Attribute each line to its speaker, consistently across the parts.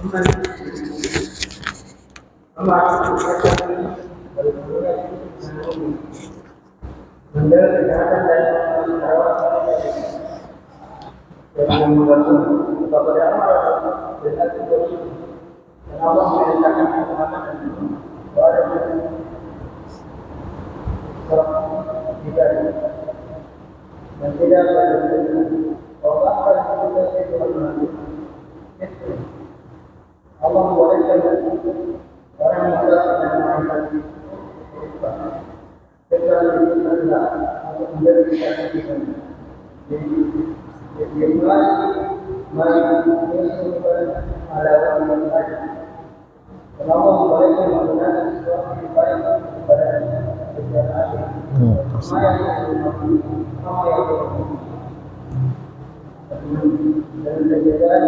Speaker 1: dan tidak Allah membolehkan orang yang tidak mengenal kecuali itu adalah untuk menjadi kita. Jadi mari ada orang yang lain. Allah membolehkan menggunakan sesuatu yang baik kepada kegiatan. Dan kegiatan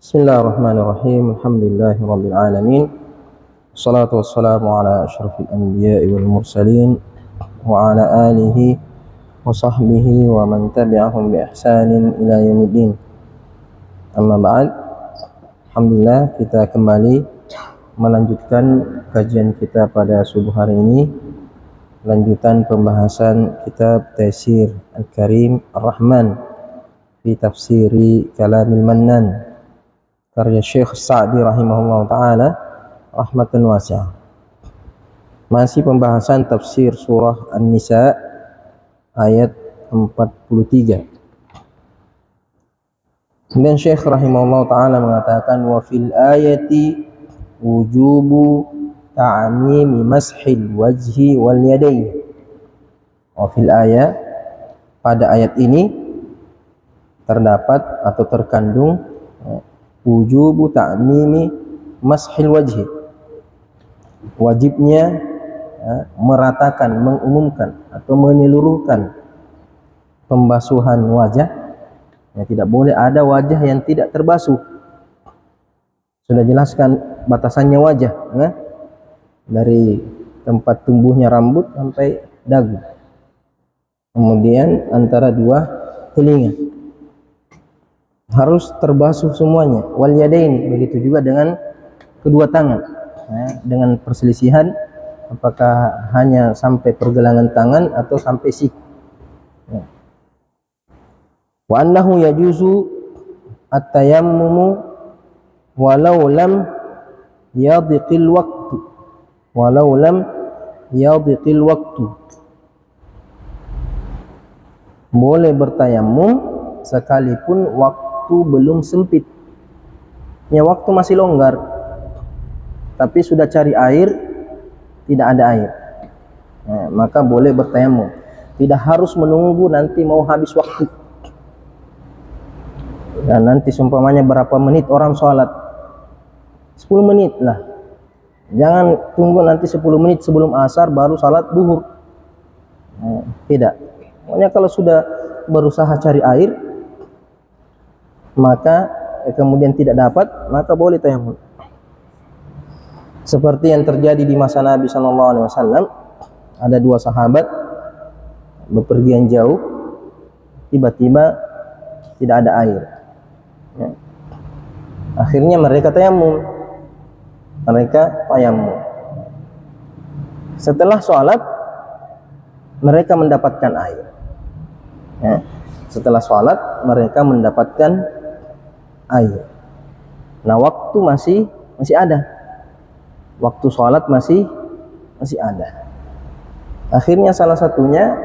Speaker 2: Bismillahirrahmanirrahim. Alhamdulillahirabbil alamin. Wassalatu wassalamu ala asyrafil anbiya'i wal mursalin wa ala alihi wa sahbihi wa man tabi'ahum bi ihsanin ila yaumiddin. Amma ba'd. Alhamdulillah, kita kembali melanjutkan kajian kita pada subuh hari ini. Lanjutan pembahasan kitab Taysir Al-Karim Ar-Rahman fi Tafsiri Kalamil Mannan, karya Syekh Sa'di rahimahullah ta'ala rahmatan wasi'ah. Masih pembahasan tafsir surah An-Nisa ayat 43. Kemudian Syekh rahimahullah ta'ala mengatakan wa fil ayati wujubu ta'mimi mashil wajhi wal yadayn. Wa fil ayat, pada ayat ini terdapat atau terkandung wujubu ta'mimi mashil wajhi, wajibnya meratakan, mengumumkan atau menyeluruhkan pembasuhan wajah. Tidak boleh ada wajah yang tidak terbasuh. Sudah jelaskan batasannya wajah, dari tempat tumbuhnya rambut sampai dagu, kemudian antara dua telinga harus terbasuh semuanya. Wal yadain, begitu juga dengan kedua tangan, dengan perselisihan apakah hanya sampai pergelangan tangan atau sampai siku. Wa annahu yajuzu at-tayammumu walau lam yadhiqil waqtu, walau lam yadhiqil waqtu. Boleh bertayamum sekalipun waktu belum sempit. Ya, waktu masih longgar, tapi sudah cari air, tidak ada air, maka boleh bertayamum. Tidak harus menunggu nanti mau habis waktu. Dan nanti seumpamanya berapa menit orang sholat, 10 menit lah. Jangan tunggu nanti 10 menit sebelum asar baru sholat duhur. Tidak. Pokoknya kalau sudah berusaha cari air, maka kemudian tidak dapat, maka boleh tayamum. Seperti yang terjadi di masa Nabi SAW, ada dua sahabat bepergian jauh, tiba-tiba tidak ada air. Ya. Akhirnya mereka tayamum. Setelah sholat, mereka mendapatkan air. Ya. Setelah sholat, mereka mendapatkan air. Nah, waktu masih ada. Waktu sholat masih ada. Akhirnya salah satunya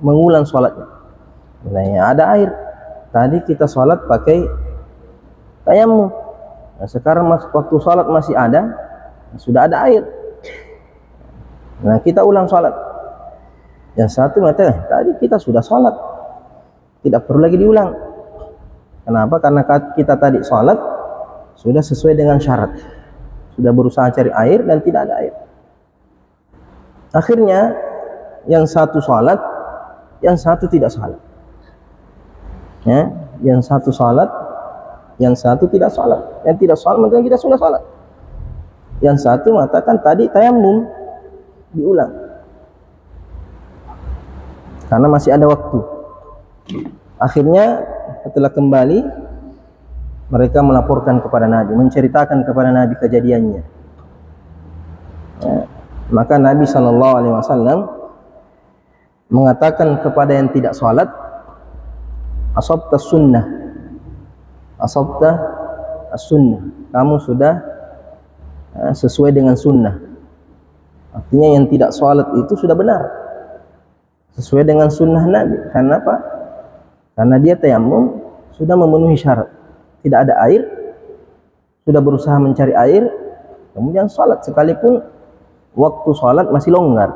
Speaker 2: mengulang sholatnya. Nah, ada air. Tadi kita sholat pakai tayamum. Nah, sekarang waktu sholat masih ada, sudah ada air. Nah, kita ulang sholat. Yang satu mengatakan, tadi kita sudah sholat, tidak perlu lagi diulang. Kenapa? Karena kita tadi sholat sudah sesuai dengan syarat, sudah berusaha cari air dan tidak ada air. Akhirnya yang satu sholat, yang satu tidak sholat. Ya, yang satu sholat, yang satu tidak sholat. Yang tidak sholat mengatakan kita sudah sholat. Yang satu mengatakan tadi tayamum, diulang karena masih ada waktu. Akhirnya setelah kembali, mereka melaporkan kepada Nabi, menceritakan kepada Nabi kejadiannya. Ya, maka Nabi SAW mengatakan kepada yang tidak sholat, asabta sunnah, asabta as-sunnah, kamu sudah sesuai dengan sunnah. Artinya yang tidak sholat itu sudah benar, sesuai dengan sunnah Nabi. Karena apa? Karena dia tayamum sudah memenuhi syarat, tidak ada air, sudah berusaha mencari air, kemudian sholat sekalipun waktu sholat masih longgar.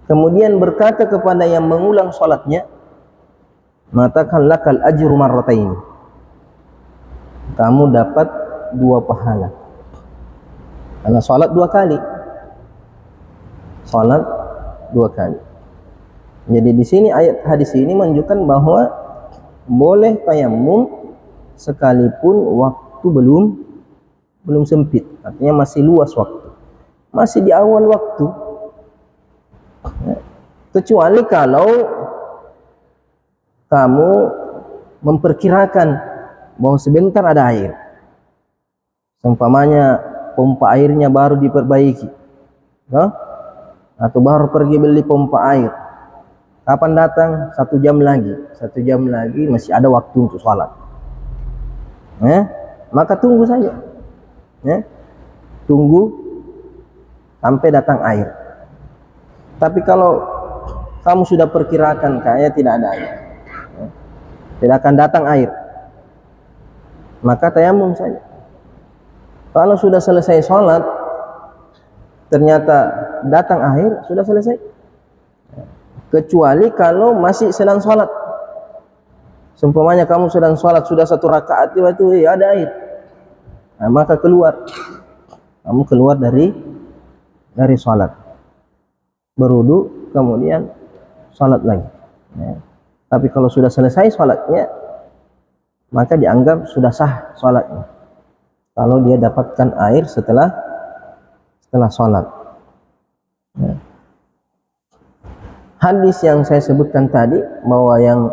Speaker 2: Kemudian berkata kepada yang mengulang sholatnya, mengatakan lakal ajru marrataini, kamu dapat 2 pahala. Karena sholat 2 kali, sholat 2 kali. Jadi di sini ayat hadis ini menunjukkan bahwa boleh tayamum sekalipun waktu belum sempit, artinya masih luas waktu, masih di awal waktu. Kecuali kalau kamu memperkirakan bahwa sebentar ada air, umpamanya pompa airnya baru diperbaiki, atau baru pergi beli pompa air, kapan datang? 1 jam lagi, 1 jam lagi masih ada waktu untuk sholat. Maka tunggu saja, tunggu sampai datang air. Tapi kalau kamu sudah perkirakan kayaknya tidak ada air, tidak akan datang air, maka tayamum saja. Kalau sudah selesai sholat ternyata datang air, sudah selesai. Kecuali kalau masih sedang sholat, seumpamanya kamu sedang sholat sudah 1 rakaat, tiba-tiba ada air, nah, maka kamu keluar dari sholat, berwudu, kemudian sholat lagi. Tapi kalau sudah selesai sholatnya, maka dianggap sudah sah sholatnya kalau dia dapatkan air setelah sholat. Hadis yang saya sebutkan tadi, bahwa yang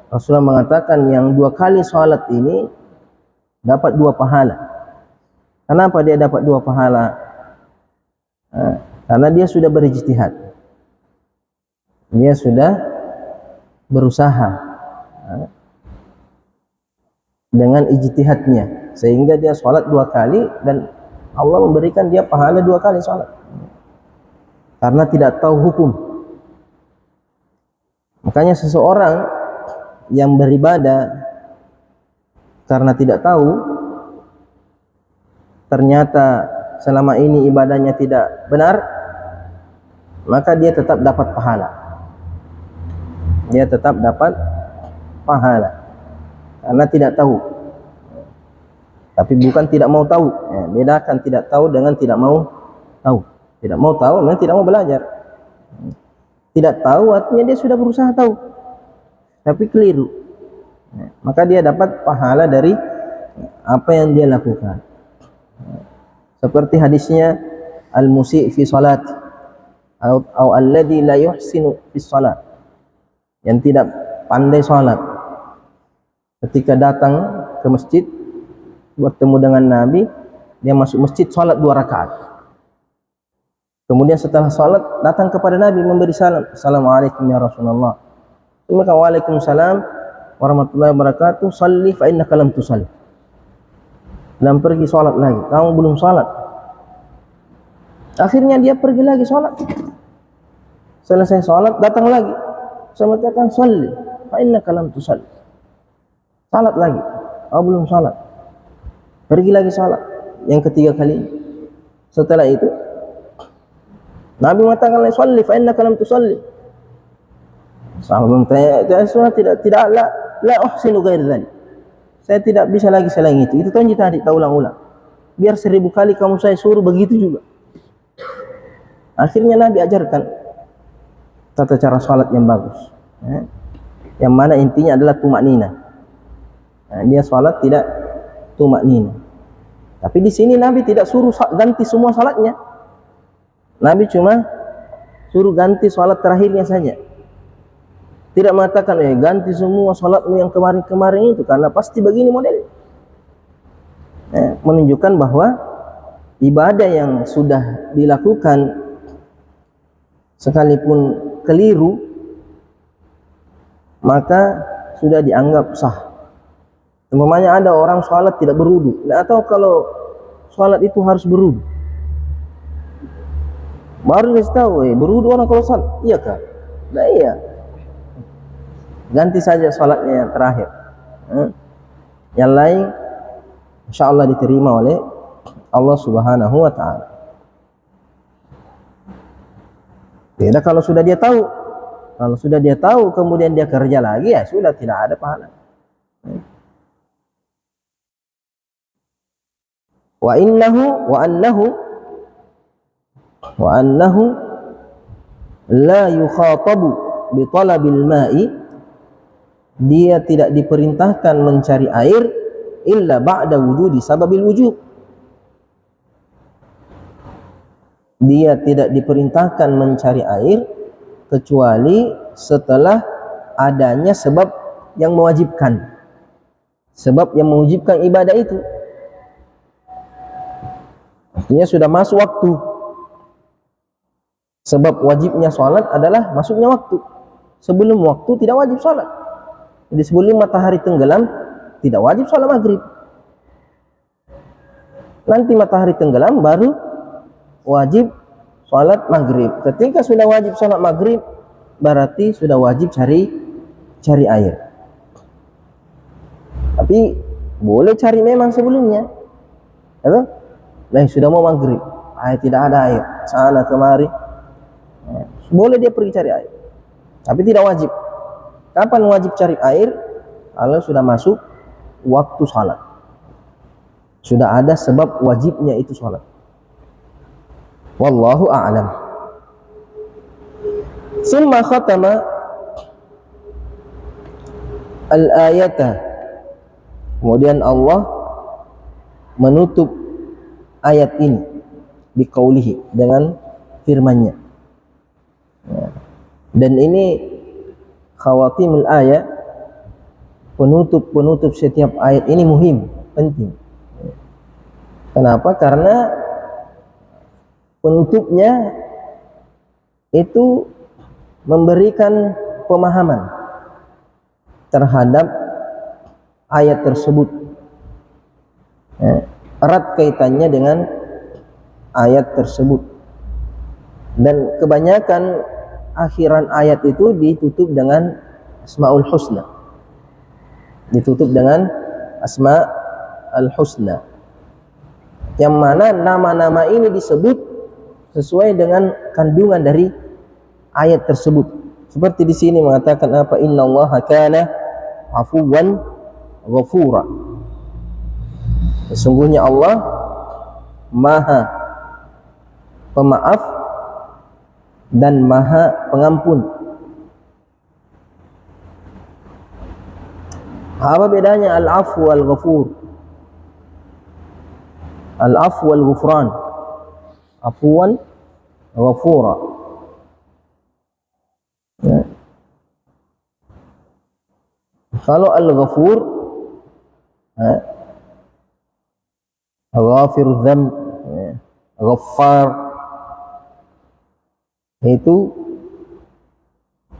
Speaker 2: Rasulullah mengatakan yang 2 kali sholat ini dapat 2 pahala. Kenapa dia dapat 2 pahala? Karena dia sudah berijtihad, dia sudah berusaha dengan ijtihadnya, sehingga dia sholat 2 kali dan Allah memberikan dia pahala 2 kali sholat, karena tidak tahu hukum. Makanya seseorang yang beribadah karena tidak tahu, ternyata selama ini ibadahnya tidak benar, maka dia tetap dapat pahala. Dia tetap dapat pahala karena tidak tahu. Tapi bukan tidak mau tahu. Bedakan tidak tahu dengan tidak mau tahu. Tidak mau tahu memang tidak mau belajar. Tidak tahu artinya dia sudah berusaha tahu, tapi keliru. Maka dia dapat pahala dari apa yang dia lakukan. Seperti hadisnya al-musi' fi salat, atau alladzi la yuhsinu fis salat, yang tidak pandai salat. Ketika datang ke masjid bertemu dengan Nabi, dia masuk masjid salat 2 rakaat. Kemudian setelah salat datang kepada Nabi memberi salam, "Assalamualaikum ya Rasulullah." Kemudian, "Waalaikumsalam warahmatullahi wabarakatuh. Shalli fa innaka lam tusalli." Dan pergi salat lagi. Kamu belum salat. Akhirnya dia pergi lagi salat. Selesai salat datang lagi. Saya mengatakan, "Shalli fa innaka lam tusalli." Salat lagi. Kamu belum salat. Pergi lagi salat yang ketiga kali. Setelah itu Nabi mengatakan, "Shalli fa innaka lam tusalli." Sahabat bertanya, tidak la uhsinu ghair dzalik. Saya tidak bisa lagi selain itu. Itu tadi tak ulang-ulang. Biar 1000 kali kamu saya suruh begitu juga. Akhirnya Nabi ajarkan tata cara salat yang bagus. Yang mana intinya adalah tumaknina. Dia salat tidak tumaknina. Tapi di sini Nabi tidak suruh ganti semua salatnya. Nabi cuma suruh ganti salat terakhirnya saja. Tidak mengatakan ganti semua salatmu yang kemarin-kemarin itu, karena pasti begini model. Menunjukkan bahwa ibadah yang sudah dilakukan sekalipun keliru maka sudah dianggap sah. Umpamanya ada orang salat tidak berwudu, atau kalau salat itu harus berwudu, baru dia tahu berwudu orang kalau salat, iya kah? Nah iya, ganti saja salatnya yang terakhir. Yang lain insyaallah diterima oleh Allah Subhanahu wa taala. Beda kalau sudah dia tahu. Kalau sudah dia tahu kemudian dia kerja lagi, ya sudah tidak ada pahala. Wa annahu la yukhatabu bi talabil ma'i, dia tidak diperintahkan mencari air illa ba'da wujudi sababil wujub. Dia tidak diperintahkan mencari air kecuali setelah adanya sebab yang mewajibkan. Sebab yang mewajibkan ibadah itu. Artinya sudah masuk waktu. Sebab wajibnya sholat adalah masuknya waktu. Sebelum waktu tidak wajib sholat. Jadi sebelum matahari tenggelam tidak wajib sholat maghrib. Nanti matahari tenggelam baru wajib sholat maghrib. Ketika sudah wajib sholat maghrib berarti sudah wajib cari air. Tapi boleh cari memang sebelumnya. Nah, sudah mau maghrib, tidak ada air, sana kemari, boleh dia pergi cari air, tapi tidak wajib. Kapan wajib cari air? Kalau sudah masuk waktu salat, sudah ada sebab wajibnya itu salat. Wallahu a'lam. Summa khatama al-ayata, kemudian Allah menutup ayat ini biqaulihi, dengan firman-Nya. Dan ini khawatimul ayat, penutup setiap ayat ini muhim, penting. Kenapa? Karena penutupnya itu memberikan pemahaman terhadap ayat tersebut. Erat kaitannya dengan ayat tersebut, dan kebanyakan akhiran ayat itu ditutup dengan Asmaul Husna, ditutup dengan Asmaul Husna, yang mana nama-nama ini disebut sesuai dengan kandungan dari ayat tersebut. Seperti di sini mengatakan apa? Innallaha kana afuwan ghafura. Sesungguhnya Allah Maha Pemaaf dan Maha Pengampun. Apa bedanya al-afwu wal-ghafur? Al-afwu wal-ghufran. Afwan ghafura. Ya. Kalau Al-Ghafur, Ghafirudz Dzamb, Ghaffar, itu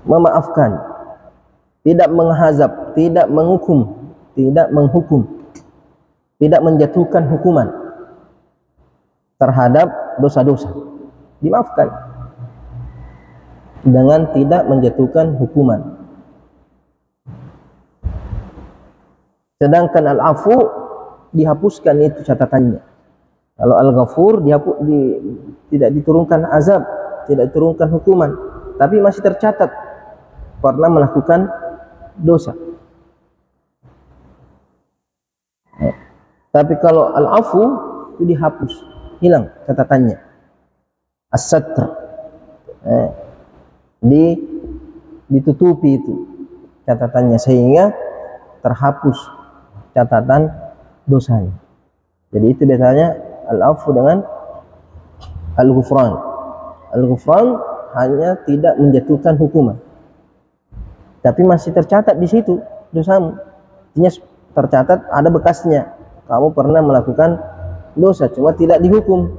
Speaker 2: memaafkan, tidak menghazab, tidak menghukum, tidak menjatuhkan hukuman terhadap dosa-dosa, dimaafkan dengan tidak menjatuhkan hukuman. Sedangkan Al-Afu dihapuskan itu catatannya. Kalau Al-Ghafur tidak diturunkan azab, tidak diturunkan hukuman, tapi masih tercatat pernah melakukan dosa. Tapi kalau Al-Afu itu dihapus, hilang catatannya. As-Satr, ditutupi itu catatannya sehingga terhapus catatan dosanya. Jadi itu biasanya Al-Afu dengan Al-Ghufran. Al-Ghufran hanya tidak menjatuhkan hukuman, tapi masih tercatat di situ dosamu. Artinya tercatat ada bekasnya, kamu pernah melakukan dosa, cuma tidak dihukum.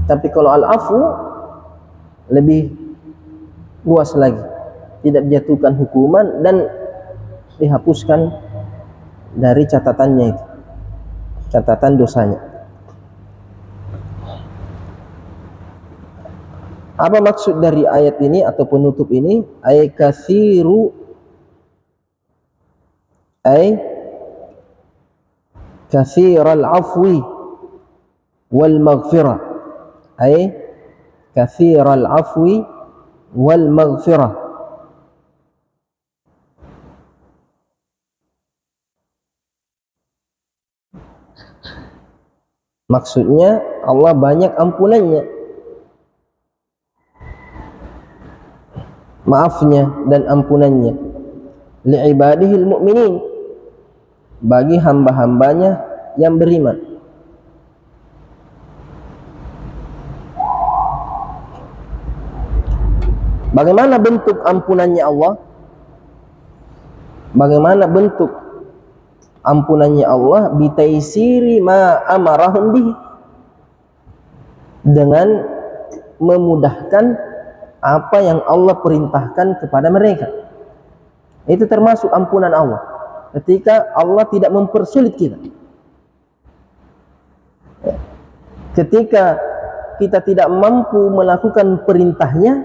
Speaker 2: Tapi kalau Al-Afu lebih luas lagi, tidak dijatuhkan hukuman dan dihapuskan dari catatannya itu, catatan dosanya. Apa maksud dari ayat ini atau penutup ini? Ay kathiral afwi wal maghfirah. Ay kathiral afwi wal maghfirah. Maksudnya Allah banyak ampunannya, maafnya dan ampunannya, li'ibadihil mu'minin, bagi hamba-hambanya yang beriman. Bagaimana bentuk ampunannya Allah? Bagaimana bentuk ampunannya Allah? Bitaisiri ma amarahum bihi, dengan memudahkan apa yang Allah perintahkan kepada mereka. Itu termasuk ampunan Allah, ketika Allah tidak mempersulit kita. Ketika kita tidak mampu melakukan perintahnya,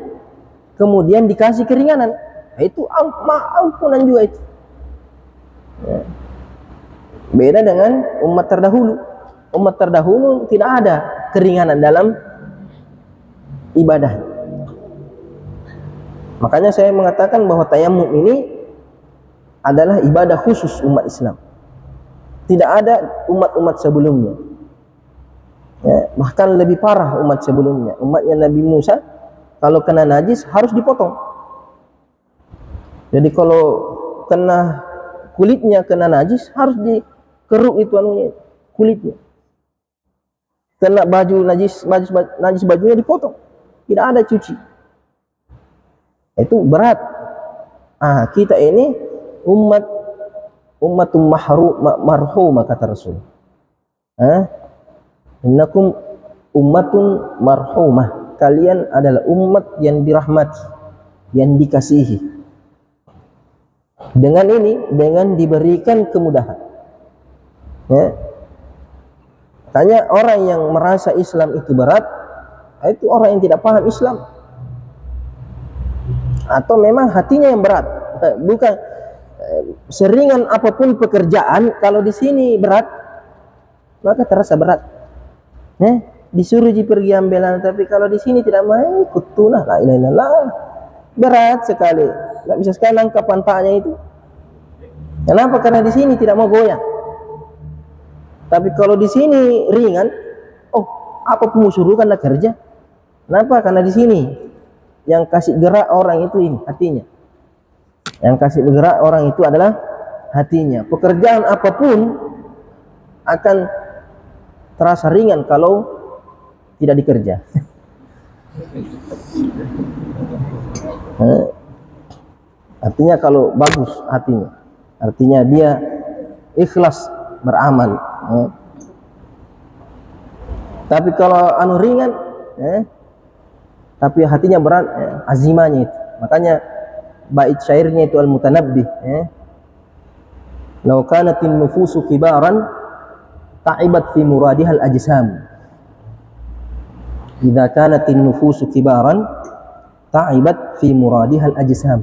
Speaker 2: kemudian dikasih keringanan, itu ampunan juga itu. Beda dengan umat terdahulu. Umat terdahulu tidak ada keringanan dalam ibadah. Makanya saya mengatakan bahwa tayammum ini adalah ibadah khusus umat Islam. Tidak ada umat-umat sebelumnya. Ya, bahkan lebih parah umat sebelumnya. Umatnya Nabi Musa, kalau kena najis harus dipotong. Jadi kalau kulitnya kena najis harus dikeruk itu kulitnya. Kena baju najis bajunya dipotong. Tidak ada cuci. Itu berat. Kita ini ummatum marhumah, kata Rasul. Innakum ummatun marhumah. Kalian adalah umat yang dirahmati, yang dikasihi. Dengan ini, dengan diberikan kemudahan. Tanya orang yang merasa Islam itu berat, itu orang yang tidak paham Islam, atau memang hatinya yang berat. Bukan seringan apapun pekerjaan, kalau di sini berat, maka terasa berat. Disuruh pergi ambilan, tapi kalau di sini tidak mau, kutunah la ilaha illallah, berat sekali, nggak bisa sekali angkat pantatnya itu. Kenapa? Karena di sini tidak mau goyang. Tapi kalau di sini ringan, apapun suruh karena kerja. Kenapa? Karena di sini yang kasih gerak orang itu ini hatinya. Yang kasih bergerak orang itu adalah hatinya. Pekerjaan apapun akan terasa ringan kalau tidak dikerja. Eh, artinya kalau bagus hatinya, artinya dia ikhlas beramal. Tapi kalau anu ringan, tapi hatinya berat, azimanya itu. Makanya bait syairnya itu Al-Mutanabbih, law kanatin nufusu kibaran ta'ibat fi muradihal ajsam. Idza kanatin nufusu kibaran ta'ibat fi muradihal ajsam.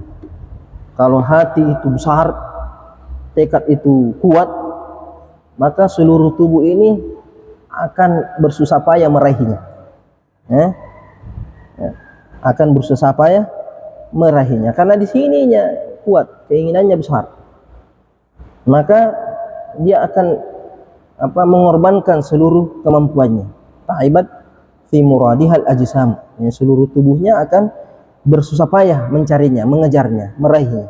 Speaker 2: Kalau hati itu besar, tekad itu kuat, maka seluruh tubuh ini akan bersusah payah meraihnya. Akan bersusah payah meraihnya karena di sininya kuat, keinginannya besar. Maka dia akan mengorbankan seluruh kemampuannya. Ta'ibat fi muradihal ajsam. Seluruh tubuhnya akan bersusah payah mencarinya, mengejarnya, meraihnya.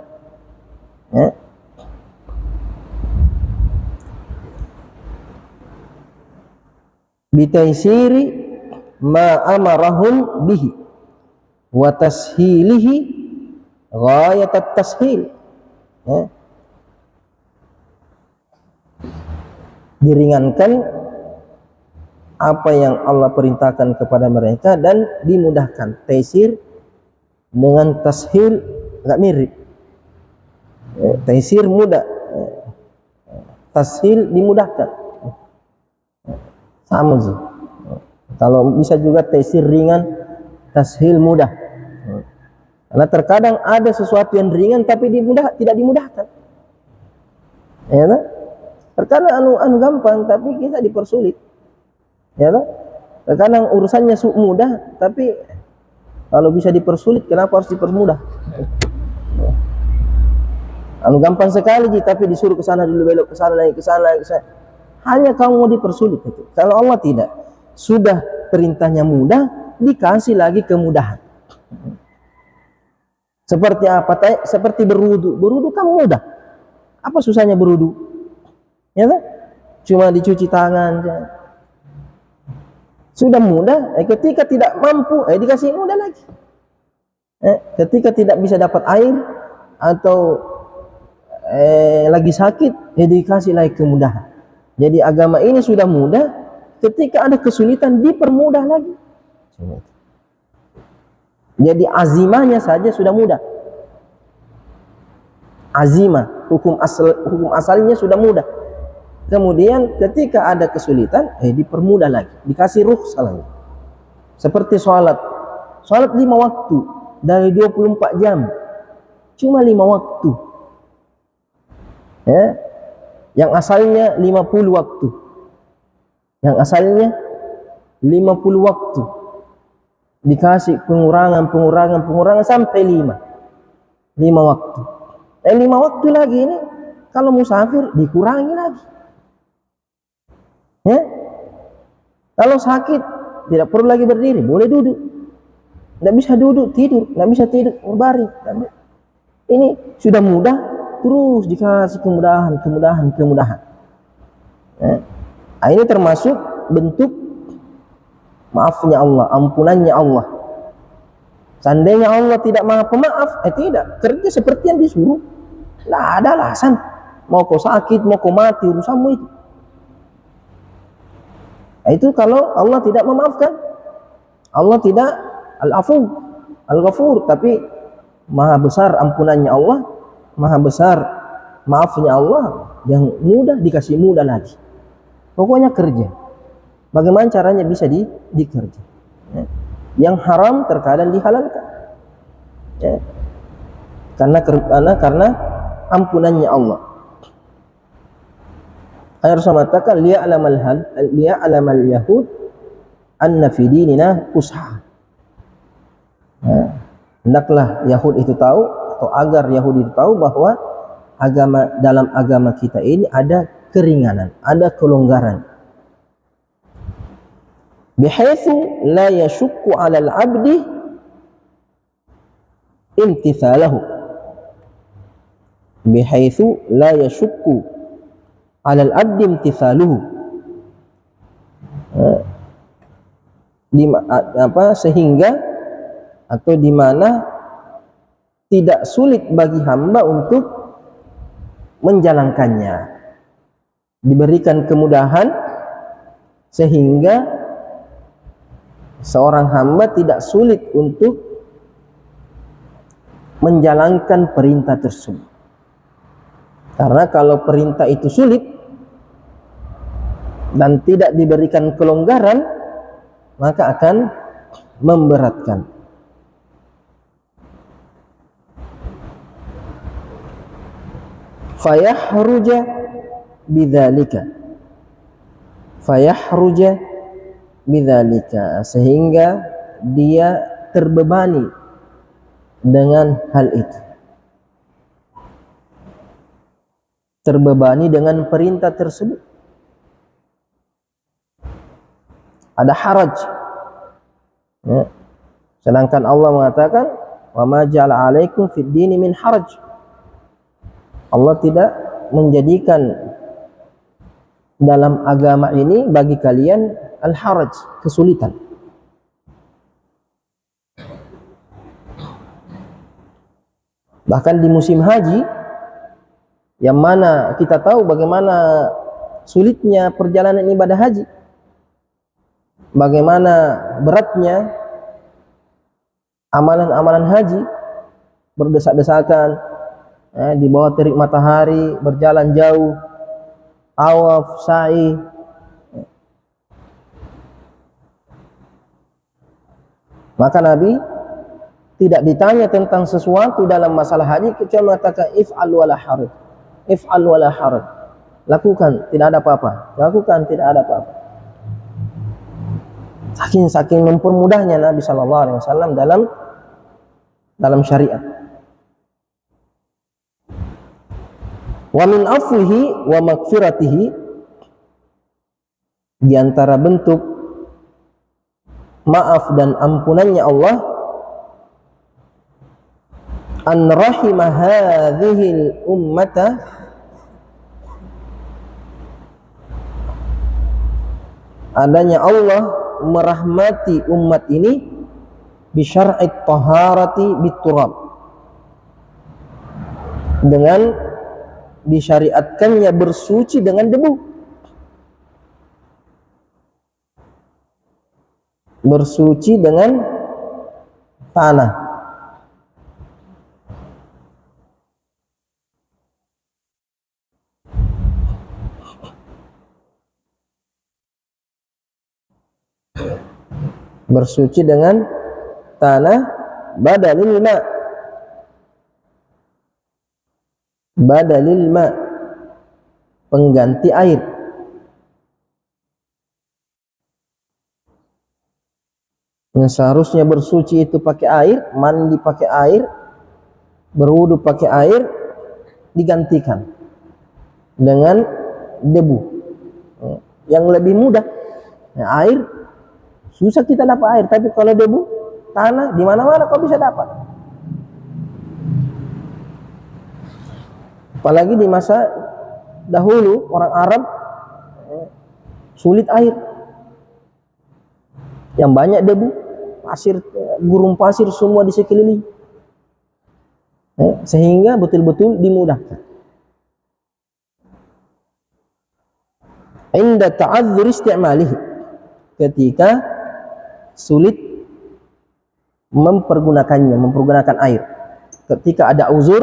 Speaker 2: Bitaisiri ma amarahum bihi wa tashilihi ghayatat tashil. Diringankan apa yang Allah perintahkan kepada mereka dan dimudahkan. Taisir dengan tashil agak mirip. Taisir mudah, tashil dimudahkan. Sama sih. Kalau bisa juga taisir ringan, tashil mudah. Karena terkadang ada sesuatu yang ringan tapi tidak dimudahkan. Ya kan? Terkadang anu gampang tapi kita dipersulit. Ya kan? Terkadang urusannya mudah tapi kalau bisa dipersulit, kenapa harus dipermudah? Anu gampang sekali tapi disuruh ke sana dulu, belok ke sana lagi, ke sana lagi, ke sana. Hanya kamu mau dipersulit itu. Kalau Allah tidak, sudah perintahnya mudah, dikasih lagi kemudahan. Seperti apa? Seperti berwudu. Berwudu kan mudah. Apa susahnya berwudu? Ya kan? Cuma dicuci tangan. Sudah mudah. Ketika tidak mampu, dikasih mudah lagi. Ketika tidak bisa dapat air atau lagi sakit, dikasih lagi kemudahan. Jadi agama ini sudah mudah, ketika ada kesulitan dipermudah lagi. Jadi azimahnya saja sudah mudah. Azimah, hukum asalnya sudah mudah. Kemudian ketika ada kesulitan, dipermudah lagi, dikasih rukhsah lagi. Seperti sholat 5 waktu dari 24 jam, cuma 5 waktu. Yang asalnya 50 waktu. Yang asalnya 50 waktu. Dikasih pengurangan sampai 5 waktu. 5 waktu lagi ini kalau musafir dikurangi lagi. Kalau sakit tidak perlu lagi berdiri, boleh duduk. Tidak bisa duduk, tidur. Tidak bisa tidur, berbaring. Ini sudah mudah, terus dikasih kemudahan. Ini termasuk bentuk maafnya Allah, ampunannya Allah. Seandainya Allah tidak maha pemaaf, tidak, kerja seperti yang disuruh. Tidak ada alasan. Mau kau sakit, mau kau mati, urusanmu itu. Itu kalau Allah tidak memaafkan. Allah tidak al-afu, al-ghafur, tapi maha besar ampunannya Allah, maha besar maafnya Allah, yang mudah dikasih mudah lagi. Pokoknya kerja. Bagaimana caranya bisa dikerja? Yang haram terkadang dihalalkan. Karena ampunannya Allah. Ayat Rasul mengatakan liya'lamal yahud anna fi dinina usha. Hendaklah Yahud itu tahu, atau agar Yahudi itu tahu bahwa dalam agama kita ini ada keringanan, ada kelonggaran. Bihaitsu la yashukku 'alal 'abdi imtithalahu. Bihaitsu la yashukku 'alal 'abdi imtithaluhu. Sehingga atau di mana tidak sulit bagi hamba untuk menjalankannya, diberikan kemudahan sehingga seorang hamba tidak sulit untuk menjalankan perintah tersebut. Karena kalau perintah itu sulit dan tidak diberikan kelonggaran, maka akan memberatkan. Fayahruja bidzalika, fayahruja bidzalika, sehingga dia terbebani dengan hal itu, terbebani dengan perintah tersebut. Ada haraj, ya. Sedangkan Allah mengatakan, wa ma ja'ala 'alaikum fid dini min haraj. Allah tidak menjadikan dalam agama ini bagi kalian al-haraj, kesulitan. Bahkan di musim haji, yang mana kita tahu bagaimana sulitnya perjalanan ibadah haji, bagaimana beratnya amalan-amalan haji, berdesak-desakan, di bawah terik matahari, berjalan jauh, tawaf, sa'i. Maka Nabi tidak ditanya tentang sesuatu dalam masalah haji kecuali mengatakan if'al wala haraj, if'al wala haraj, lakukan, tidak ada apa-apa, lakukan, tidak ada apa-apa. Saking mempermudahnya Nabi SAW dalam syariat. Wa min afwihi wa maghfiratihi, di antara bentuk maaf dan ampunannya Allah, an rahima hadhil ummata, adanya Allah merahmati umat ini bi syar'it taharati biturab, dengan disyariatkannya bersuci dengan debu, bersuci dengan tanah. Bersuci dengan tanah, badalil ma, badalil ma, pengganti air. Yang seharusnya bersuci itu pakai air, mandi pakai air, berwudu pakai air, digantikan dengan debu. Yang lebih mudah, ya, air susah kita dapat air, tapi kalau debu, tanah, di mana-mana kau bisa dapat. Apalagi di masa dahulu orang Arab sulit air, yang banyak debu, pasir, gurun pasir semua di sekeliling, sehingga betul-betul dimudahkan. Inda ta'adzur isti'malihi, ketika sulit mempergunakan air, ketika ada uzur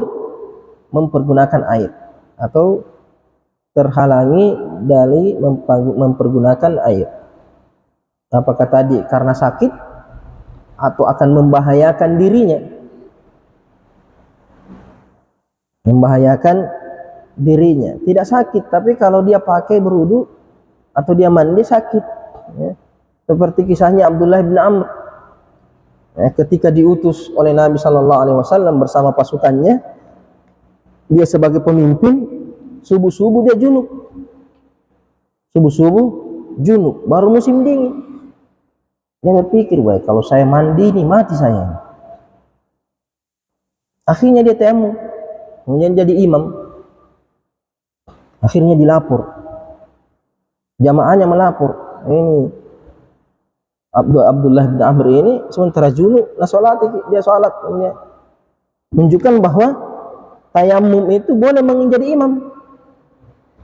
Speaker 2: mempergunakan air, atau terhalangi dari mempergunakan air. Apakah tadi karena sakit atau akan membahayakan dirinya? Membahayakan dirinya. Tidak sakit, tapi kalau dia pakai berwudu atau dia mandi sakit, ya. Seperti kisahnya Abdullah bin Amr, ya, ketika diutus oleh Nabi SAW bersama pasukannya, dia sebagai pemimpin, subuh-subuh dia junub, subuh-subuh junub, baru musim dingin. Dia berpikir, baik, kalau saya mandi nih mati saya. Akhirnya dia tayamum, kemudian jadi imam. Akhirnya dilapor, jamaahnya melapor, ini Abdullah bin Amr ini sementara junub, nah sholat, dia sholat, kemudian menunjukkan bahwa tayamum itu boleh menjadi imam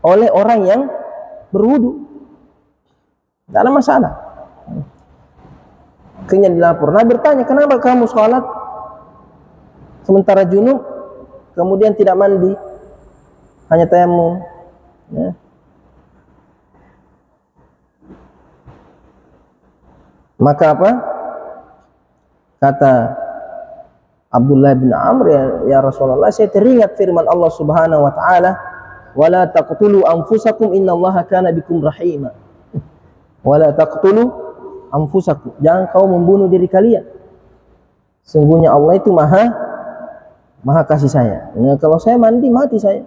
Speaker 2: oleh orang yang berwudu, tidak ada masalah. Akhirnya dilapor, nah bertanya, kenapa kamu sholat sementara junub kemudian tidak mandi, hanya tayamum? Ya. Maka apa kata Abdullah bin Amr, ya Rasulullah, saya teringat firman Allah Subhanahu wa taala, wala taqtulu anfusakum innallaha kana bikum rahima. Wala taqtulu anfusakum, jangan kau membunuh diri kalian, sungguhnya Allah itu maha kasih sayang. Ya, kalau saya mandi mati saya.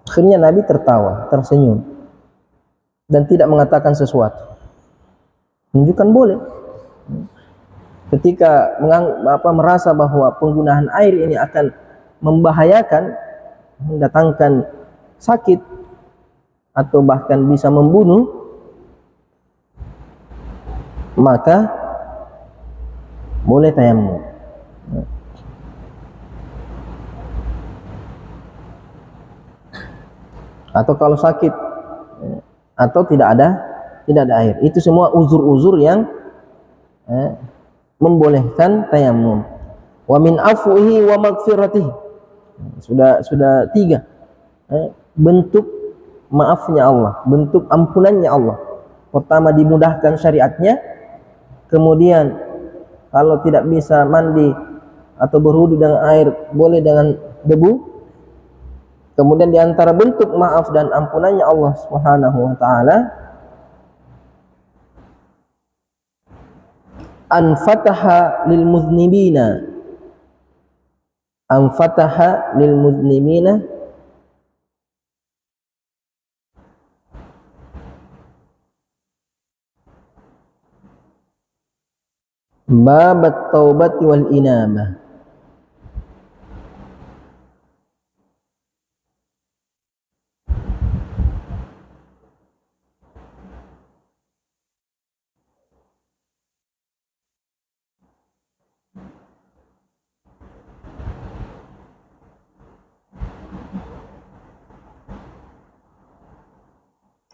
Speaker 2: Akhirnya Nabi tertawa, tersenyum dan tidak mengatakan sesuatu, menunjukkan boleh. Ketika merasa bahwa penggunaan air ini akan membahayakan, mendatangkan sakit atau bahkan bisa membunuh, maka boleh tayamum. Atau kalau sakit atau tidak ada air, itu semua uzur-uzur yang membolehkan tayamum. Wa min afwihi wa maghfiratihi, sudah 3 bentuk maafnya Allah, bentuk ampunannya Allah. Pertama, dimudahkan syariatnya. Kemudian kalau tidak bisa mandi atau berwudu dengan air, boleh dengan debu. Kemudian diantara bentuk maaf dan ampunannya Allah Subhanahu wa taala, anfataha lil muznibina, anfataha lil muznibina babat taubati wal inabah.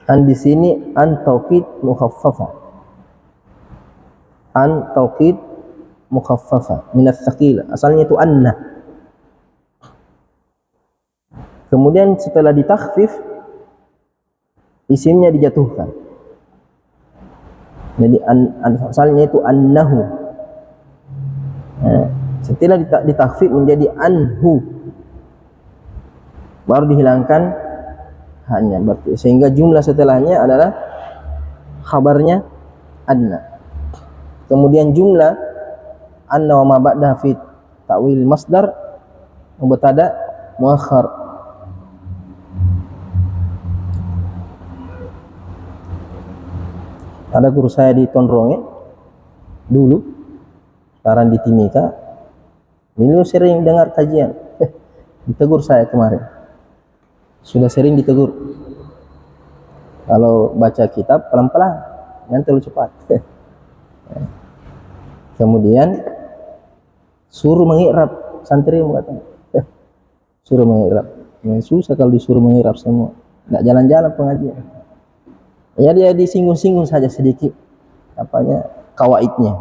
Speaker 2: Di sini an taukid mukhaffafa, an taukid mukhaffafa min ats-tsaqila, asalnya itu anna. Kemudian setelah ditakhfif, isimnya dijatuhkan. Jadi asalnya itu annahu. Setelah ditakhfif menjadi anhu, baru dihilangkan hanya, berarti sehingga jumlah setelahnya adalah khabarnya anna. Kemudian jumlah anna wa ma ba'daha fi ta'wil masdar mubtada muakhar. Ada guru saya di Tondronge dulu, sekarang di Timika, beliau sering dengar kajian. Ditegur saya kemarin, sudah sering ditegur, kalau baca kitab pelan-pelan, jangan terlalu cepat. Kemudian suruh mengikrab, santri mengatakan suruh mengikrab. Susah kalau disuruh mengikrab semua, nggak jalan-jalan pengajian. Ya dia disinggung-singgung saja sedikit kawaidnya.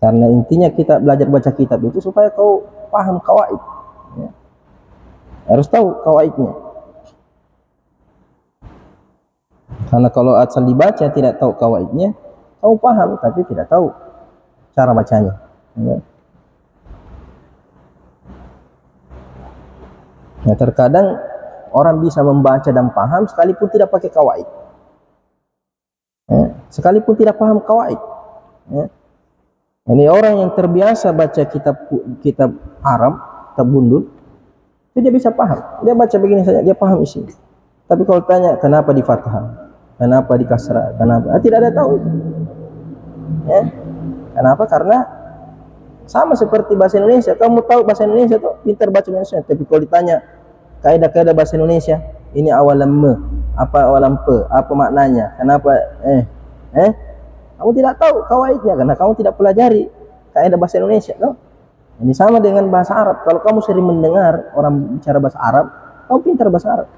Speaker 2: Karena intinya kita belajar baca kitab itu supaya kau paham kawaid. Harus tahu kawaidnya. Karena kalau asal dibaca tidak tahu kawaidnya, kau paham tapi tidak tahu cara bacanya. Nah, terkadang orang bisa membaca dan paham sekalipun tidak pakai kawaid, sekalipun tidak paham kawaid. Ini orang yang terbiasa baca kitab Arab, kitab Bundul, itu dia bisa paham. Dia baca begini saja, dia paham isi. Tapi kalau tanya kenapa di fathah, kenapa di kasrah, kenapa, tidak ada tahu. Kenapa? Karena sama seperti bahasa Indonesia. Kamu tahu bahasa Indonesia tuh, pintar baca bahasa Indonesia. Tapi kalau ditanya kaidah-kaidah bahasa Indonesia, ini awalan me, apa awalan pe, apa maknanya, kenapa, kamu tidak tahu kawaidnya karena kamu tidak pelajari kaidah bahasa Indonesia, no? Ini sama dengan bahasa Arab. Kalau kamu sering mendengar orang bicara bahasa Arab, kamu pintar bahasa Arab,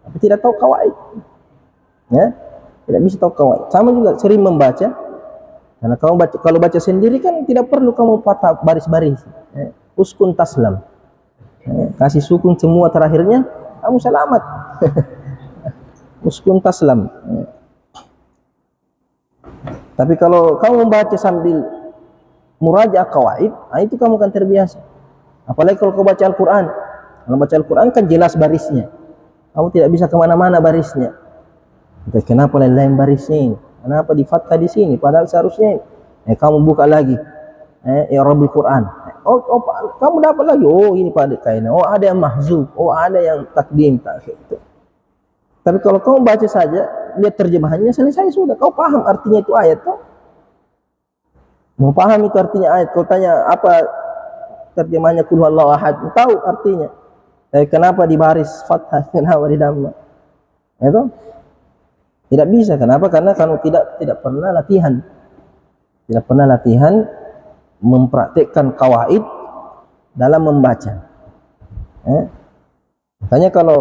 Speaker 2: tapi tidak tahu kawaid, ya, tidak bisa tahu kawaid. Sama juga sering membaca, karena kamu baca, kalau baca sendiri kan tidak perlu kamu patah baris-baris, ya. Uskun taslam, ya. Kasih sukun semua terakhirnya, kamu selamat. Uskun taslam, ya. Tapi kalau kamu membaca sambil murajaah kawaid, itu kamu akan terbiasa. Apalagi kalau kau baca Al-Quran. Kalau baca Al-Quran kan jelas barisnya, kamu tidak bisa kemana-mana barisnya. Tapi kenapa lain-lain barisnya ini? Kenapa di fathah di sini? Padahal seharusnya ini. Kamu buka lagi, i'rabul Quran. Kamu dapat lagi. Oh, ini pada kaidah. Oh, ada yang mahzuf. Oh, ada yang takdim, takhir. Tapi kalau kamu baca saja, lihat terjemahannya, selesai sudah. Kau paham artinya itu ayat, toh? Mau paham itu artinya ayat. Kau tanya apa terjemahnya qul huwallahu ahad, tahu artinya. Tapi kenapa di baris fathah, kenapa di dhamma? Itu tidak bisa. Kenapa? Karena kamu tidak pernah latihan. Tidak pernah latihan mempraktikkan kawaid dalam membaca. Makanya kalau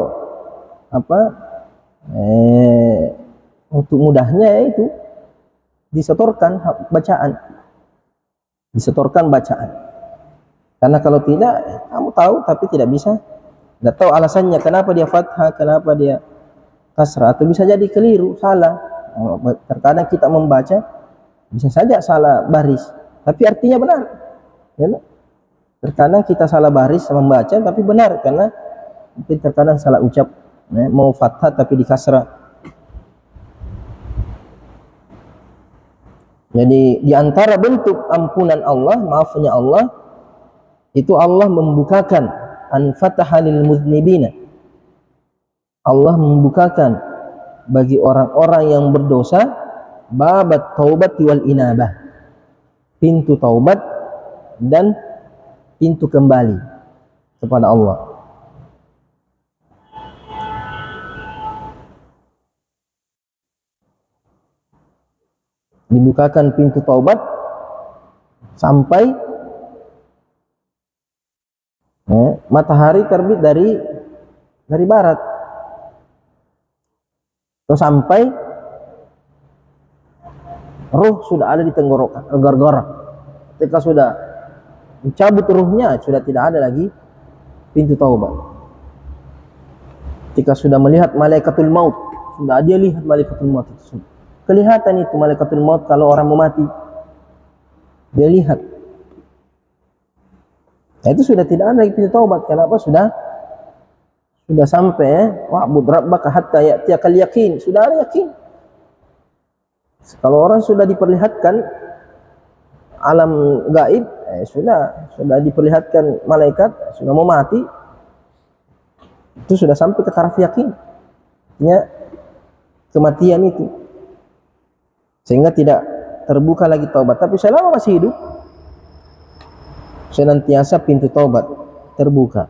Speaker 2: untuk mudahnya yaitu disetorkan bacaan. Disetorkan bacaan. Karena kalau tidak, kamu tahu tapi tidak bisa. Tidak tahu alasannya kenapa dia fathah, kenapa dia kasrah, atau bisa jadi keliru, salah. Terkadang kita membaca bisa saja salah baris, tapi artinya benar. Ya, terkadang kita salah baris membaca tapi benar, karena mungkin terkadang salah ucap, mau fathah tapi di kasrah. Jadi di antara bentuk ampunan Allah, maafnya Allah, itu Allah membukakan an-fataha lil muznibina. Allah membukakan bagi orang-orang yang berdosa babat taubat wal inabah, pintu taubat dan pintu kembali kepada Allah. Dibukakan pintu taubat sampai matahari terbit dari barat, terus sampai ruh sudah ada di tenggorokan, gargara. Ketika sudah dicabut ruhnya, sudah tidak ada lagi pintu taubat. Ketika sudah melihat malaikatul maut, sudah dia lihat malaikatul maut itu. Kelihatan itu malaikatul maut kalau orang mau mati. Dia lihat. Nah, itu sudah tidak ada lagi pintu taubat. Kenapa? Sudah sampai wa'bud rabbaka hatta ya'tiyakal yaqin. Sudah ada yakin. Kalau orang sudah diperlihatkan alam gaib, sudah diperlihatkan malaikat, sudah mau mati, itu sudah sampai ke taraf yakin. Artinya kematian itu. Sehingga tidak terbuka lagi taubat. Tapi selama masih hidup, senantiasa pintu taubat terbuka.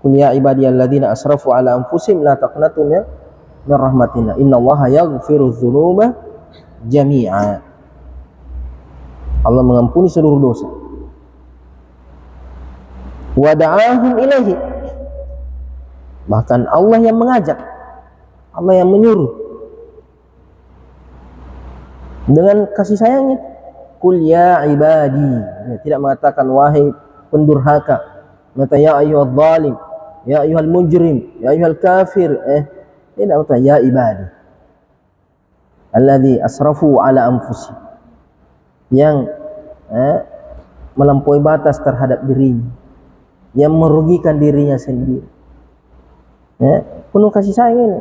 Speaker 2: Qul ya ibadiyalladzina asrafu ala anfusihim la taqnatu min rahmatillah innallaha yaghfiru dzunuba jami'a. Allah mengampuni seluruh dosa. Wa da'ahum ilaihi. Bahkan Allah yang mengajak, Allah yang menyuruh dengan kasih sayangnya. Qul ya ibadi, tidak mengatakan wahai pendurhaka, mengatakan ya ayyuhadz zalim, ya ayyuhal mujrim, ya ayyuhal kafir, tidak mengatakan ya ibadi alladzi asrafu ala anfusihim, yang melampaui batas terhadap dirinya, yang merugikan dirinya sendiri, penuh kasih sayang ini,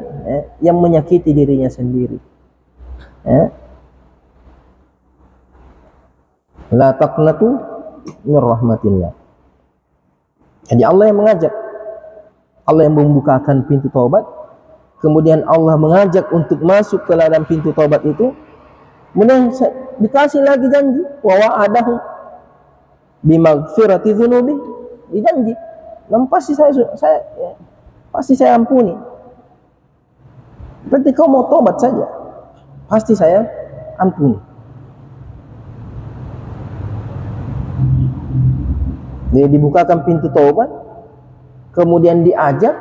Speaker 2: yang menyakiti dirinya sendiri. La taqnatu min rahmatillah. Jadi Allah yang mengajak, Allah yang membukakan pintu taubat, kemudian Allah mengajak untuk masuk ke dalam pintu taubat itu, kemudian dikasih lagi janji, wa wa'adahu bimaghfirati dzunubi, dijanji, dan pasti saya ampuni. Berarti kau mau taubat saja, pasti saya ampuni. Dia dibukakan pintu taubat, kemudian diajak,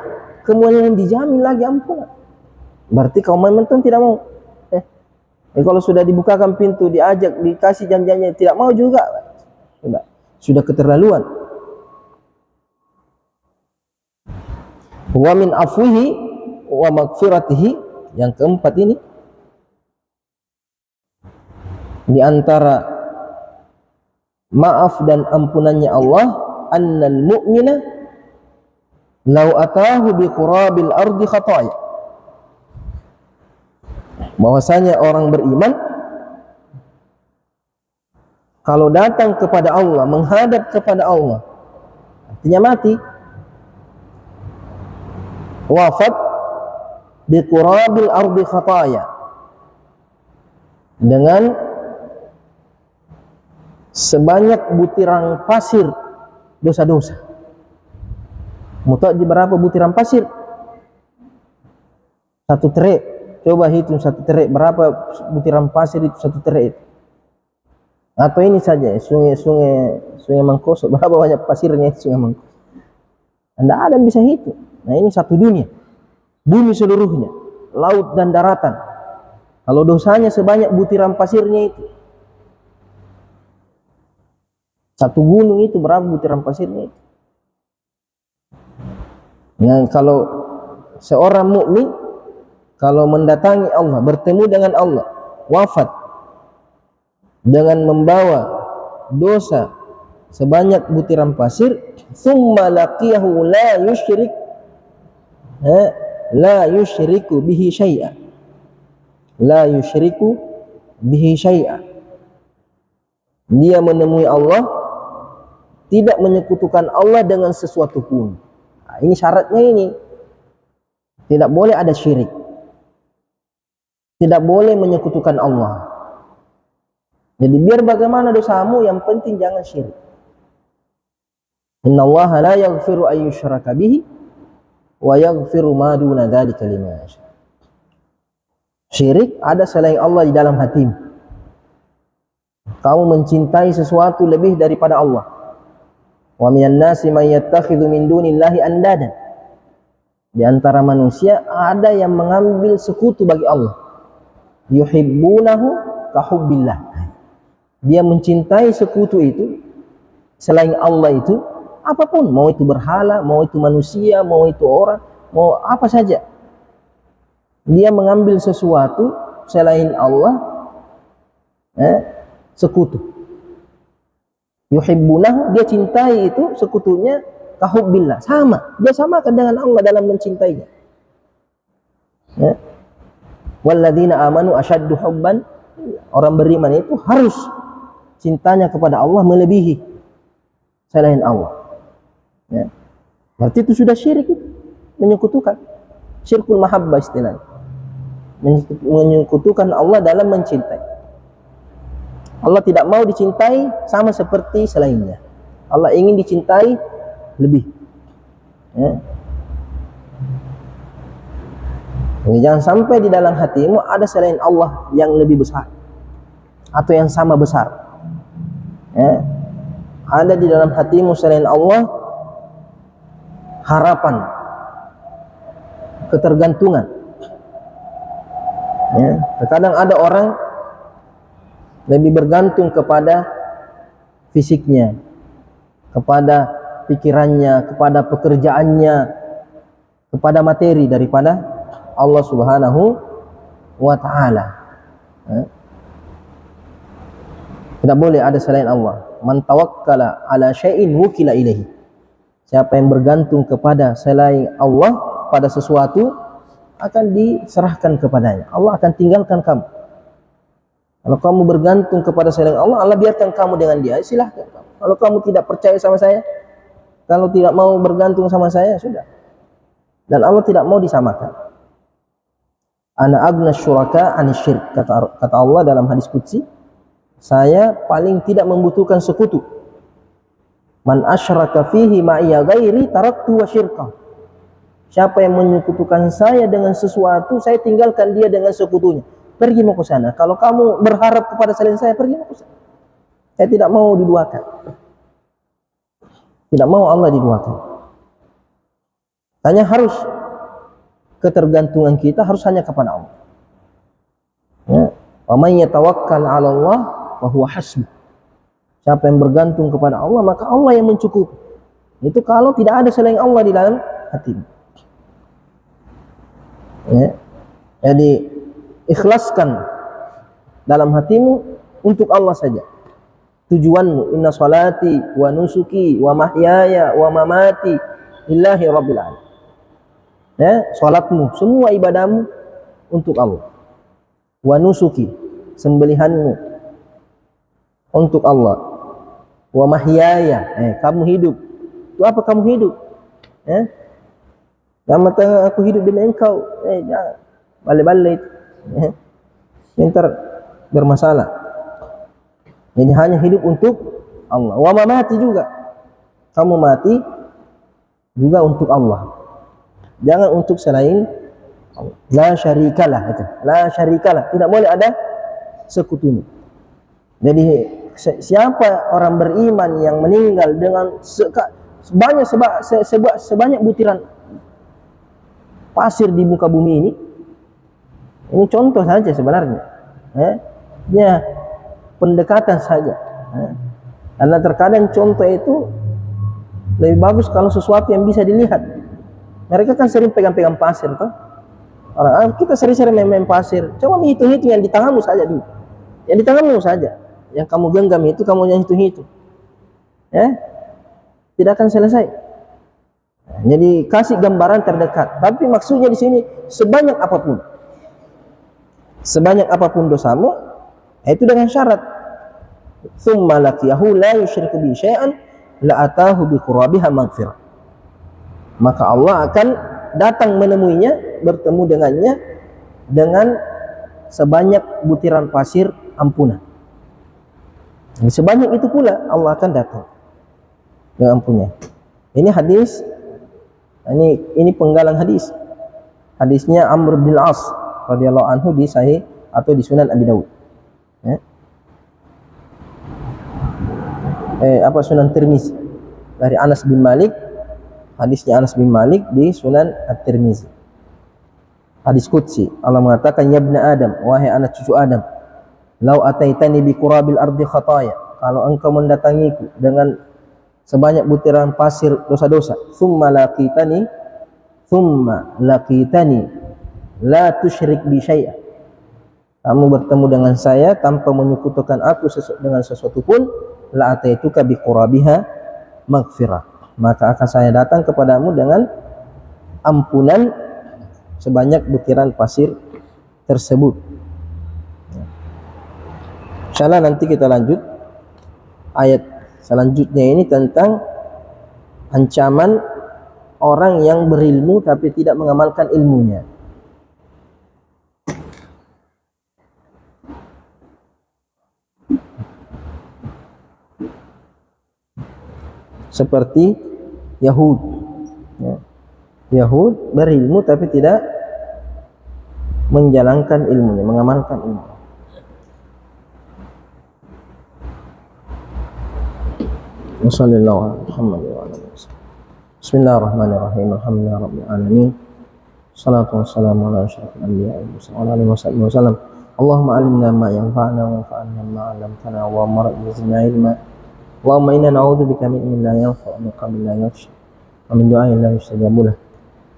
Speaker 2: kemudian dijamin lagi ampunan. Berarti kaum Maimun tidak mau. Kalau sudah dibukakan pintu, diajak, dikasih janjinya, tidak mau juga, sudah keterlaluan. Wa min afwihi wa maghfiratihi, yang keempat ini, di antara maaf dan ampunannya Allah, annal mu'mina law atahu bi qurabil ardi khataya, bahwasanya orang beriman kalau datang kepada Allah, menghadap kepada Allah, artinya mati, wafat bi qurabil ardi khataya, dengan sebanyak butiran pasir dosa-dosa. Mutak berapa butiran pasir? Satu terik. Coba hitung satu terik, berapa butiran pasir itu satu terik itu? Atau ini saja, sungai Mangkosok, berapa banyak pasirnya sungai Mangkosok? Anda ada yang bisa hitung. Nah, ini satu dunia, bumi seluruhnya, laut dan daratan. Kalau dosanya sebanyak butiran pasirnya itu, satu gunung itu berapa butiran pasirnya itu? Nah, kalau seorang mukmin kalau mendatangi Allah, bertemu dengan Allah, wafat dengan membawa dosa sebanyak butiran pasir, thumma laqiyahu la yusyriku bihi syai'a, la yusyriku bihi syai'a, dia menemui Allah, tidak menyekutukan Allah dengan sesuatu pun. Nah, ini syaratnya ini. Tidak boleh ada syirik. Tidak boleh menyekutukan Allah. Jadi biar bagaimana dosamu, yang penting jangan syirik. Innallaha la yaghfiru an yushraka bihi wa yaghfiru ma duna dzalika liman yasha. Syirik ada selain Allah di dalam hatimu. Kamu mencintai sesuatu lebih daripada Allah. Wa minan nasi may yattakhidhu min dunillahi andadan. Di antara manusia ada yang mengambil sekutu bagi Allah. Yuhibbunahu ka hubbillah. Dia mencintai sekutu itu selain Allah itu, apapun, mau itu berhala, mau itu manusia, mau itu orang, mau apa saja. Dia mengambil sesuatu selain Allah, sekutu. Yuhibbunahu, dia cintai itu sekutunya kahubbillah, sama, dia samakan dengan Allah dalam mencintainya. Walladzina amanu asyaddu hubban, orang beriman itu harus cintanya kepada Allah melebihi selain Allah. Berarti itu sudah syirik, itu menyekutukan, syirkul mahabbah istilahnya, menyekutukan Allah dalam mencintai. Allah tidak mau dicintai sama seperti selainnya. Allah ingin dicintai lebih. Jadi jangan sampai di dalam hatimu ada selain Allah yang lebih besar atau yang sama besar. Ada di dalam hatimu selain Allah harapan, ketergantungan. Terkadang ada orang lebih bergantung kepada fisiknya, kepada pikirannya, kepada pekerjaannya, kepada materi daripada Allah Subhanahu wa ta'ala. Tidak boleh ada selain Allah. Man tawakkala ala syai'in wukila ilaihi. Siapa yang bergantung kepada selain Allah pada sesuatu akan diserahkan kepadanya. Allah akan tinggalkan kamu. Kalau kamu bergantung kepada selain Allah, Allah biarkan kamu dengan dia, silahkan kamu. Kalau kamu tidak percaya sama saya, kalau tidak mau bergantung sama saya, sudah. Dan Allah tidak mau disamakan. Ana agna syuraka anis syirk, kata Allah dalam hadis qudsi, saya paling tidak membutuhkan sekutu. Man asyraka fihi ma'iya ghairi taraktu wa syirkah. Siapa yang menyekutukan saya dengan sesuatu, saya tinggalkan dia dengan sekutunya. Pergi mau ke sana. Kalau kamu berharap kepada selain saya, pergi mau ke sana. Saya tidak mau diduakan. Tidak mau Allah diduakan. Hanya harus ketergantungan kita harus hanya kepada Allah. Ya. Wa may yatawakkal 'ala Allah fa huwa hasbuh. Siapa yang bergantung kepada Allah, maka Allah yang mencukupi. Itu kalau tidak ada selain Allah di dalam hatimu. Ya. Jadi ikhlaskan dalam hatimu untuk Allah saja. Tujuanmu, inna salati wa nusuki wa mahyaya wa mamati lillahi rabbil alamin. Ya, salatmu, semua ibadahmu untuk Allah. Wa nusuki, sembelihanmu untuk Allah. Wa mahyaya, kamu hidup. Itu apa kamu hidup? Lama tengah aku hidup demi engkau. Jangan balik-balik. Pintar bermasalah. Jadi hanya hidup untuk Allah. Wa mamati juga. Kamu mati juga untuk Allah. Jangan untuk selain Allah. La syarikalah itu. La syarikalah. Tidak boleh ada sekutunya. Jadi siapa orang beriman yang meninggal dengan sebanyak butiran pasir di muka bumi ini contoh saja sebenarnya. Ya, pendekatan saja. Karena terkadang contoh itu lebih bagus kalau sesuatu yang bisa dilihat. Mereka kan sering pegang-pegang pasir, toh. Kita sering-sering main pasir. Coba hitung-hitung yang di tanganmu saja dulu. Yang di tanganmu saja. Yang kamu genggam itu kamu yang hitung-hitung. Tidak akan selesai. Jadi kasih gambaran terdekat. Tapi maksudnya di sini sebanyak apapun dosamu, itu dengan syarat. Tsumma laqiyahu la yusyriku bi syai'an la atahu bi qurabiha maghfirah. Maka Allah akan datang menemuinya, bertemu dengannya dengan sebanyak butiran pasir ampunan. Sebanyak itu pula Allah akan datang dengan ampunnya. Ini hadis, ini penggalan hadis. Hadisnya Amr bin Al-As radhiyallahu anhu di Sahih atau di Sunan Abi Dawud. Sunan Tirmizi dari Anas bin Malik. Hadisnya Anas bin Malik di Sunan At-Tirmizi. Hadis qudsi. Allah mengatakan, ya ibna Adam, wahai anak cucu Adam, lau ataitani bi qurabil ardi khataya, kalau engkau mendatangiku dengan sebanyak butiran pasir dosa-dosa, thumma laqitani la tusyrik bi syai'a, kamu bertemu dengan saya tanpa menyekutukan aku dengan sesuatu pun, la ataituka bi qurabiha maghfirah, maka akan saya datang kepadamu dengan ampunan sebanyak butiran pasir tersebut. Insyaallah nanti kita lanjut ayat selanjutnya ini tentang ancaman orang yang berilmu tapi tidak mengamalkan ilmunya. Seperti Yahud. Yahud berilmu tapi tidak menjalankan ilmunya, mengamalkan ilmu. Bismillahirrahmanirrahim. Alhamdulillahirabbil alamin. Shalatu wassalamu ala asyrofil anbiya'i wa sallam. Allahumma alimna ma yanfa'una wa anfa'na ma 'allamtana wa warzuqna ilma. Allahumma inna na'udzubika min ilmin la yanfa' wa min qalbin la yakhsha wa min du'ain la yustajabu lahu.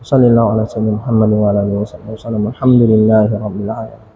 Speaker 2: Sallallahu ala sayyidina Muhammad wa ala alihi wa sallam. Alhamdulillahi rabbil alamin.